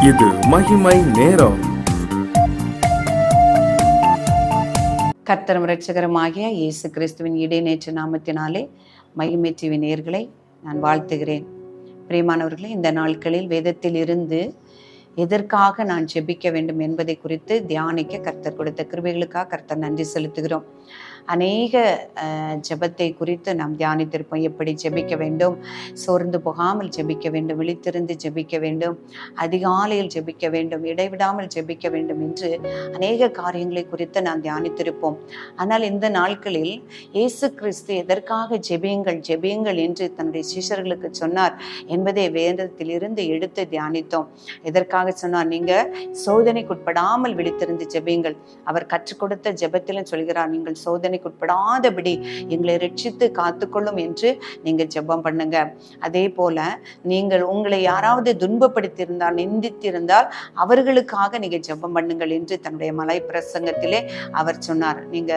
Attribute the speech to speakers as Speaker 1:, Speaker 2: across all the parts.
Speaker 1: இது மகிமை நேரம்.
Speaker 2: கர்த்தரும் இரட்சகருமாகிய இயேசு கிறிஸ்துவின் இடைநேற்று நாமத்தினாலே மகிமை டிவி நேயர்களை நான் வாழ்த்துகிறேன். பிரியமானவர்களே, இந்த நாட்களில் வேதத்தில் இருந்து எதற்காக நான் ஜெபிக்க வேண்டும் என்பதை குறித்து தியானிக்க கர்த்தர் கொடுத்த கிருபைகளுக்காக கர்த்தர் நன்றி செலுத்துகிறோம். அநேக ஜெபத்தை குறித்து நாம் தியானித்திருப்போம். எப்படி ஜெபிக்க வேண்டும், சோர்ந்து போகாமல் ஜெபிக்க வேண்டும், விழித்திருந்து ஜெபிக்க வேண்டும், அதிகாலையில் ஜெபிக்க வேண்டும், இடைவிடாமல் ஜெபிக்க வேண்டும் என்று அநேக காரியங்களை குறித்து நாம் தியானித்திருப்போம். ஆனால் இந்த நாட்களில் இயேசு கிறிஸ்து எதற்காக ஜெபியுங்கள் என்று தன்னுடைய சீஷர்களுக்கு சொன்னார் என்பதை வேதத்தில் இருந்து எடுத்து தியானித்தோம். எதற்காக சொன்னார்? நீங்க சோதனைக்குட்படாமல் விழித்திருந்து ஜெபியுங்கள். அவர் கற்றுக் கொடுத்த ஜெபத்திலும் சொல்கிறார், நீங்கள் சோதனைக்குட்படாதபடி எங்களை ரட்சித்து காத்துக்கொள்ளும் என்று நீங்க ஜெபம் பண்ணுங்க. அதே போல நீங்கள் உங்களை யாராவது துன்பப்படுத்தியிருந்தால், நிந்தித்திருந்தால் அவர்களுக்காக நீங்க ஜெபம் பண்ணுங்கள் என்று தன்னுடைய மலை பிரசங்கத்திலே அவர் சொன்னார். நீங்க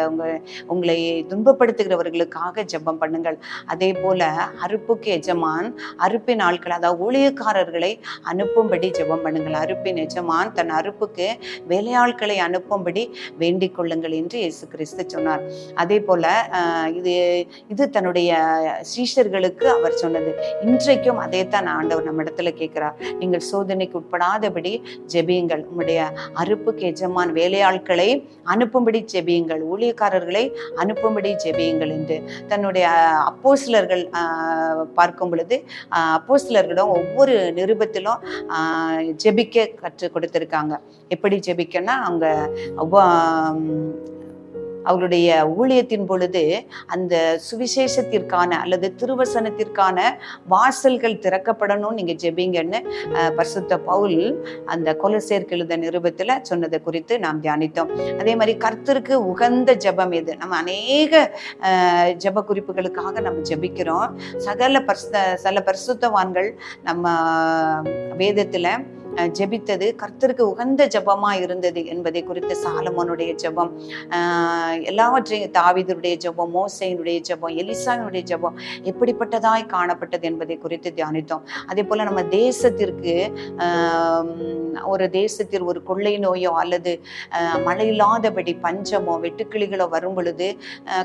Speaker 2: உங்களை துன்பப்படுத்துகிறவர்களுக்காக ஜெபம் பண்ணுங்கள். அதே போல அறுப்புக்கு எஜமான் அறுப்பின் ஆட்கள், அதாவது ஊழியக்காரர்களை அனுப்பும்படி ஜெபம் பண்ணுங்கள். அறுப்பின் எஜமான் தன் அறுப்புக்கு வேலையாட்களை அனுப்பும்படி வேண்டிக் கொள்ளுங்கள் என்று இயேசு கிறிஸ்து சொன்னார். அதே போல இது தன்னுடைய சீஷர்களுக்கு அவர் சொன்னது. இன்றைக்கும் அதே தான் ஆண்டவர் நம்ம இடத்துல கேட்கிறார். நீங்கள் சோதனைக்கு உட்படாதபடி ஜெபியுங்கள். உங்களுடைய அறுப்புக்கு எஜமான் வேலையாட்களை அனுப்பும்படி ஜெபியுங்கள், ஊழியக்காரர்களை அனுப்பும்படி ஜெபியுங்கள் என்று தன்னுடைய அப்போஸ்தலர்கள் பார்க்கும் பொழுது அப்போஸ்தலர்களும் ஒவ்வொரு நிருபத்திலும் ஜெபிக்க கற்றுக் கொடுத்திருக்காங்க. எப்படி ஜெபிக்கன்னா, அவர்களுடைய ஊழியத்தின் பொழுது அந்த சுவிசேஷத்திற்கான அல்லது திருவசனத்திற்கான வாசல்கள் திறக்கப்படணும், நீங்க ஜெபிங்கன்னு பரிசுத்த பவுல் அந்த கொலோசேயருக்கு எழுதின நிருபத்துல சொன்னதை குறித்து நாம் தியானித்தோம். அதே மாதிரி கர்த்தருக்கு உகந்த ஜெபம் எது? நம்ம அநேக ஜெப குறிப்புகளுக்காக நம்ம ஜெபிக்கிறோம். சில பரிசுத்தவான்கள் நம்ம வேதத்துல ஜெபித்தது கர்த்தருக்கு உகந்த ஜெபமா இருந்தது என்பதை குறித்து சாலமோனுடைய ஜெபம், எல்லாவற்றையும் தாவீதுடைய ஜெபம், மோசேயினுடைய ஜெபம், எலிசாவினுடைய ஜெபம் எப்படிப்பட்டதாய் காணப்பட்டது என்பதை குறித்து தியானித்தோம். அதே போல நம்ம தேசத்திற்கு ஒரு தேசத்தில் ஒரு கொள்ளை நோயோ அல்லது மழை இல்லாதபடி பஞ்சமோ வெட்டுக்கிளிகளோ வரும் பொழுது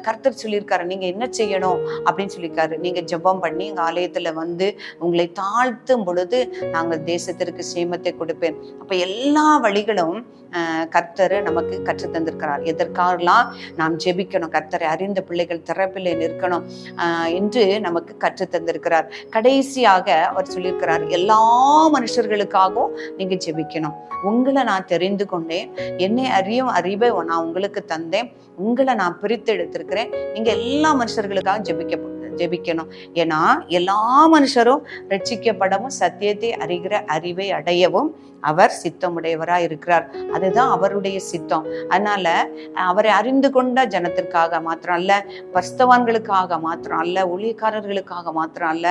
Speaker 2: கர்த்தர் சொல்லியிருக்காரு, நீங்க என்ன செய்யணும் அப்படின்னு சொல்லியிருக்காரு. நீங்க ஜெபம் பண்ணி எங்க ஆலயத்துல வந்து உங்களை தாழ்த்தும் பொழுது நாங்கள் தேசத்திற்கு சேமத்தை கொடுப்பேன். அப்ப எல்லா வழிகளும் கர்த்தர் நமக்கு கற்று தந்திருக்கிறார். எதற்காகலாம் நாம் ஜெபிக்கணும், கர்த்தரை அறிந்த பிள்ளைகள் திறப்பிலே நிற்கணும் என்று நமக்கு கற்று தந்திருக்கிறார். கடைசியாக அவர் சொல்லியிருக்கிறார், எல்லா மனுஷர்களுக்காகவும் நீங்க ஜெபிக்கணும். உங்களை நான் தெரிந்து கொண்டேன், என்னை அறியும் அறிவை நான் உங்களுக்கு தந்தேன், உங்களை நான் பிரித்து எடுத்திருக்கிறேன், நீங்க எல்லா மனுஷர்களுக்காக ஜெபிக்கணும். ஏன்னா எல்லா மனுஷரும் ரட்சிக்கப்படவும் சத்தியத்தை அறிகிற அறிவை அடையவும் அவர் சித்தமுடையவராய் இருக்கிறார். அதுதான் அவருடைய சித்தம். அதனால அவரை அறிந்து கொண்ட ஜனத்திற்காக மாத்திரம் அல்ல, பரிசுத்தவான்களுக்காக மாத்திரம் அல்ல, ஊழியக்காரர்களுக்காக மாத்திரம் அல்ல,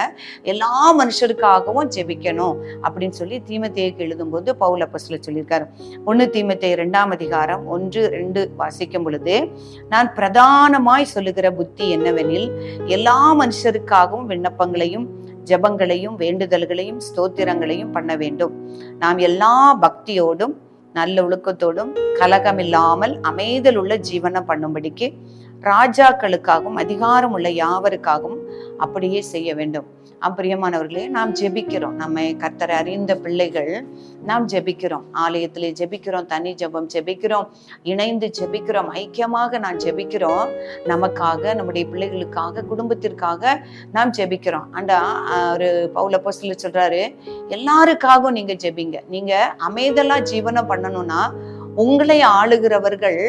Speaker 2: எல்லா மனுஷருக்காகவும் ஜெபிக்கணும் அப்படின்னு சொல்லி தீமோத்தேயுக்கு எழுதும்போது பவுல் அப்போஸ்தலர் சொல்லியிருக்காரு. 1 தீமோத்தேயு 2ஆம் அதிகாரம் 1-2 வாசிக்கும் பொழுது, நான் பிரதானமாய் சொல்லுகிற புத்தி என்னவெனில், எல்லா மனுஷருக்காகவும் விண்ணப்பங்களையும் ஜெபங்களையும் வேண்டுதல்களையும் ஸ்தோத்திரங்களையும் பண்ண வேண்டும். நாம் எல்லா பக்தியோடும் நல்ல ஒழுக்கத்தோடும் கலகமில்லாமல் அமைதல் உள்ள ஜீவனம் பண்ணும்படிக்கு ராஜாக்களுக்காகவும் அதிகாரம் உள்ள யாவருக்காகவும் அப்படியே செய்ய வேண்டும். பிரியமானவர்களே, நாம் ஜெபிக்கிறோம். நம்ம கர்த்தரை அறிந்த பிள்ளைகள் நாம் ஜெபிக்கிறோம். ஆலயத்திலே ஜெபிக்கிறோம், தனி ஜெபம் ஜெபிக்கிறோம், இணைந்து ஜெபிக்கிறோம், ஐக்கியமாக நான் ஜெபிக்கிறோம். நமக்காக, நம்முடைய பிள்ளைகளுக்காக, குடும்பத்திற்காக நாம் ஜெபிக்கிறோம். ஒரு பவுல் அப்போஸ்தலர் சொல்றாரு, எல்லாருக்காகவும் நீங்க ஜெபிங்க. நீங்க அமைதலா ஜீவனம் பண்ணணும்னா உங்களை ஆளுகிறவர்கள்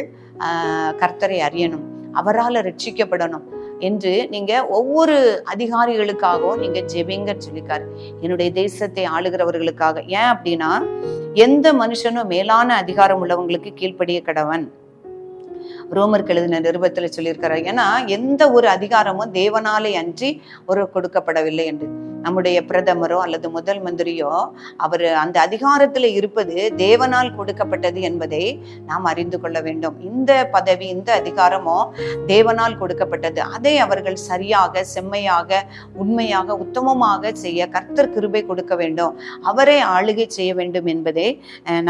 Speaker 2: கர்த்தரை அறியணும், அவரால் ரட்சிக்கப்படணும் என்று நீங்க ஒவ்வொரு அதிகாரிகளுக்காகவும் நீங்க ஜெபிங்க சொல்லிக்காரு. என்னுடைய தேசத்தை ஆளுகிறவர்களுக்காக. ஏன் அப்படின்னா, எந்த மனுஷனும் மேலான அதிகாரம் உள்ளவங்களுக்கு கீழ்ப்படிய கடவன். ரோமருக்கு எழுதின நிருபத்துல சொல்லியிருக்கிறார். ஏன்னா எந்த ஒரு அதிகாரமும் தேவனாலே அன்றி ஒரு கொடுக்கப்படவில்லை என்று. நம்முடைய பிரதமரோ அல்லது முதல் மந்திரியோ அவர் அந்த அதிகாரத்தில் இருப்பது தேவனால் கொடுக்கப்பட்டது என்பதை நாம் அறிந்து கொள்ள வேண்டும். இந்த பதவி, இந்த அதிகாரமோ தேவனால் கொடுக்கப்பட்டது. அதை அவர்கள் சரியாக, செம்மையாக, உண்மையாக, உத்தமமாக செய்ய கர்த்தர் கிருபை கொடுக்க வேண்டும். அவரை ஆளுகை செய்ய வேண்டும் என்பதை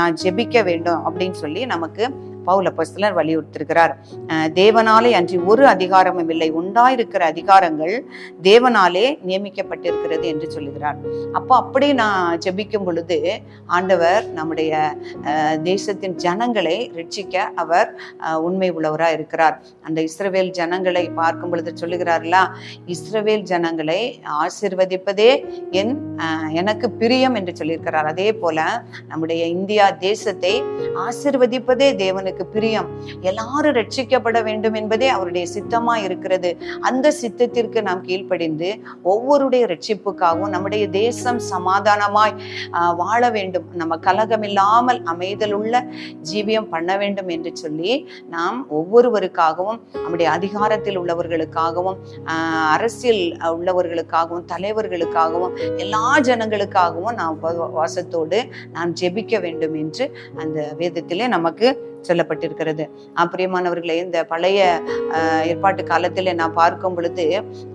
Speaker 2: நான் ஜெபிக்க வேண்டும் அப்படின்னு சொல்லி நமக்கு பவுல் அப்போஸ்தலர் வலியுறுத்திருக்கிறார். தேவனாலே அன்றி ஒரு அதிகாரமும் இல்லை, உண்டாயிருக்கிற அதிகாரங்கள் தேவனாலே நியமிக்கப்பட்டிருக்கிறது என்று சொல்லுகிறார். அப்போ அப்படி நான் ஜெபிக்கும் பொழுது ஆண்டவர் நம்முடைய தேசத்தின் ஜனங்களை ரட்சிக்க அவர் உண்மை உள்ளவராக இருக்கிறார். அந்த இஸ்ரவேல் ஜனங்களை பார்க்கும் பொழுது சொல்லுகிறார்களா, இஸ்ரவேல் ஜனங்களை ஆசீர்வதிப்பதே எனக்கு பிரியம் என்று சொல்லியிருக்கிறார். அதே போல நம்முடைய இந்தியா தேசத்தை ஆசீர்வதிப்பதே தேவனுக்கு பிரியம். எல்லாரும் ரட்சிக்கப்பட வேண்டும் என்பதே அவருடைய சித்தமா இருக்கிறது. அந்த சித்தத்திற்கு நாம் கீழ்ப்படிந்து ஒவ்வொருடைய ரட்சிப்புக்காகவும் நம்முடைய தேசம் சமாதானமாய் வாழ வேண்டும், நம்ம கலகம் இல்லாமல் அமைதல் உள்ள ஜீவியம் பண்ண வேண்டும் என்று சொல்லி நாம் ஒவ்வொருவருக்காகவும், நம்முடைய அதிகாரத்தில் உள்ளவர்களுக்காகவும், அரசியல் உள்ளவர்களுக்காகவும், தலைவர்களுக்காகவும், எல்லா ஜனங்களுக்காகவும் நாம் வாசத்தோடு நாம் ஜெபிக்க வேண்டும் என்று அந்த வேதத்திலே நமக்கு சொல்லப்பட்டிருக்கிறது. பிரியமானவர்களே, இந்த பழைய ஏற்பாட்டு காலத்தில் நான் பார்க்கும் பொழுது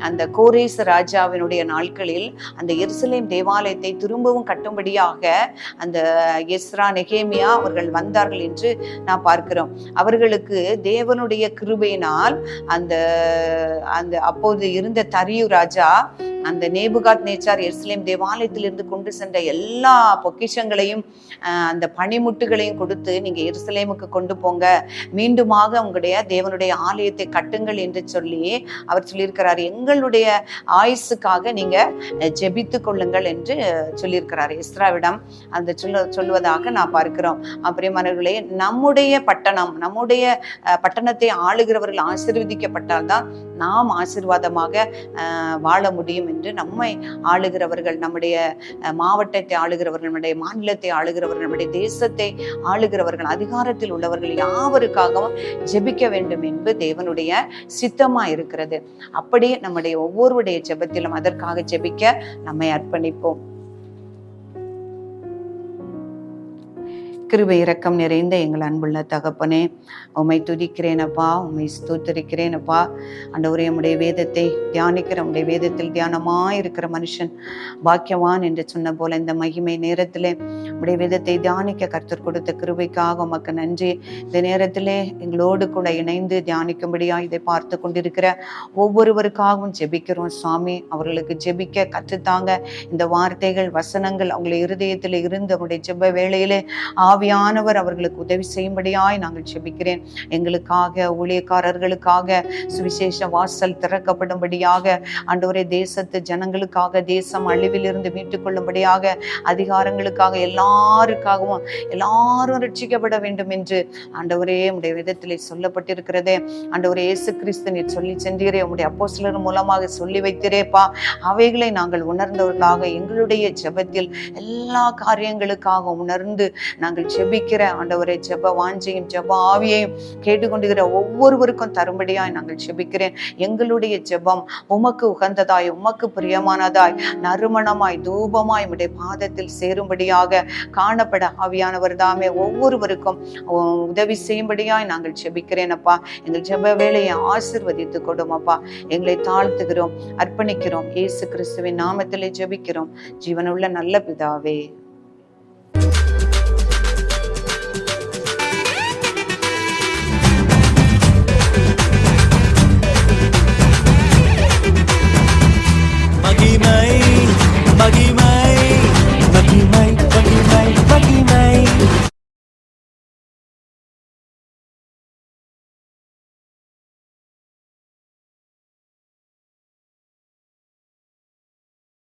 Speaker 2: அந்த கோரேஸ் ராஜாவினுடைய நாட்களில் அந்த எருசலேம் தேவாலயத்தை திரும்பவும் கட்டும்படியாக அந்த எஸ்ரா, நெகேமியா அவர்கள் வந்தார்கள் என்று நான் பார்க்கிறோம். அவர்களுக்கு தேவனுடைய கிருபையினால் அந்த அப்போது இருந்த தரியு ராஜா அந்த நேபுகாத் நேச்சார் எருசலேம் தேவாலயத்திலிருந்து கொண்டு சென்ற எல்லா பொக்கிஷங்களையும் அந்த பனிமுட்டுகளையும் கொடுத்து, நீங்க எருசலேமுக்கு கொண்டு போங்க, மீண்டுமாக உங்களுடைய தேவனுடைய ஆலயத்தை கட்டுங்கள் என்று சொல்லி அவர் சொல்லியிருக்கிறார். எங்களுடைய ஆயுசுக்காக நீங்க ஜெபித்து கொள்ளுங்கள் என்று சொல்லியிருக்கிறார் எஸ்ராவிடம் அந்த சொல்லுவதாக நான் பார்க்கிறோம். பிரியமானவர்களே, நம்முடைய பட்டணத்தை ஆளுகிறவர்கள் ஆசீர்வதிக்கப்பட்டால்தான் நாம் ஆசீர்வாதமாக வாழ முடியும் என்று நம்மை ஆளுகிறவர்கள், நம்முடைய மாவட்டத்தை ஆளுகிறவர்கள், நம்முடைய மாநிலத்தை ஆளுகிறவர்கள், நம்முடைய தேசத்தை ஆளுகிறவர்கள், அதிகாரத்தில் உள்ளவர்கள் யாவருக்காகவும் ஜெபிக்க வேண்டும் என்பது தேவனுடைய சித்தமா இருக்கிறது. அப்படி நம்முடைய ஒவ்வொருடைய ஜெபத்திலும் அதற்காக ஜெபிக்க நம்மை அர்ப்பணிப்போம். கிருபை இரக்கம் நிறைந்த எங்கள் அன்புள்ள தகப்பனே, உம்மை துதிக்கிறேனப்பா, உம்மை ஸ்தோத்திரிக்கிறேனப்பா. ஆண்டவரே, உம்முடைய வேதத்தை தியானிக்கிற, உம்முடைய வேதத்தில் தியானமாயிருக்கிற மனுஷன் பாக்கியவான் என்று சொன்ன போல இந்த மகிமை நேரத்திலே உம்முடைய வேதத்தை தியானிக்க கர்த்தர் கொடுத்த கிருபைக்காக உமக்கு நன்றி. இந்த நேரத்திலே எங்களோடு கூட இணைந்து தியானிக்கும்படியா இதை பார்த்து கொண்டிருக்கிற ஒவ்வொருவருக்காகவும் ஜெபிக்கிறோம் சுவாமி. அவர்களுக்கு ஜெபிக்க கற்றுத்தாங்க. இந்த வார்த்தைகள், வசனங்கள் அவங்களுடைய இருதயத்தில் இருந்து அவருடைய ஜெப வேளையிலே ஆவியானவர் அவர்களுக்கு உதவி செய்யும்படியாய் நாங்கள் ஜெபிக்கிறேன். எங்களுக்காக, ஊழியக்காரர்களுக்காக சுவிசேஷ வாசல் திறக்கப்படும்படியாக, ஆண்டவரே தேசத்து ஜனங்களுக்காக, தேசம் அழிவில் இருந்து மீட்டுக் கொள்ளும்படியாக, அதிகாரங்களுக்காக, எல்லாருக்காகவும் எல்லாரும் ரட்சிக்கப்பட வேண்டும் என்று ஆண்டவரே உம்முடைய வேதத்திலே சொல்லப்பட்டிருக்கிறதே. ஆண்டவரே இயேசு கிறிஸ்து நீர் சொல்லி சென்றீரே, உம்முடைய அப்போஸ்தலர் மூலமாக சொல்லி வைத்திரேப்பா. அவைகளை நாங்கள் உணர்ந்தவர்களாக எங்களுடைய ஜெபத்தில் எல்லா காரியங்களுக்காக உணர்ந்து நாங்கள் ஜெபிக்கிற ஆண்டவரே, ஜெப வாஞ்சையும் ஜெப ஆவியையும் கேட்டுக்கொண்டிருக்கிற ஒவ்வொருவருக்கும் தரும்படியாய் நாங்கள் ஜெபிக்கிறேன். எங்களுடைய ஜெபம் உமக்கு உகந்ததாய், உமக்கு பிரியமானதாய், நறுமணமாய், தூபமாய் உம்முடைய பாதத்தில் சேரும்படியாக காணப்பட ஆவியானவர் தாமே ஒவ்வொருவருக்கும் உதவி செய்யும்படியாய் நாங்கள் ஜெபிக்கிறேன் அப்பா. எங்கள் ஜெப வேலையை ஆசீர்வதித்து கொடும் அப்பா. எங்களை தாழ்த்துகிறோம், அர்ப்பணிக்கிறோம். இயேசு கிறிஸ்துவின் நாமத்திலே ஜெபிக்கிறோம் ஜீவனுள்ள நல்ல பிதாவே.
Speaker 3: மகிமை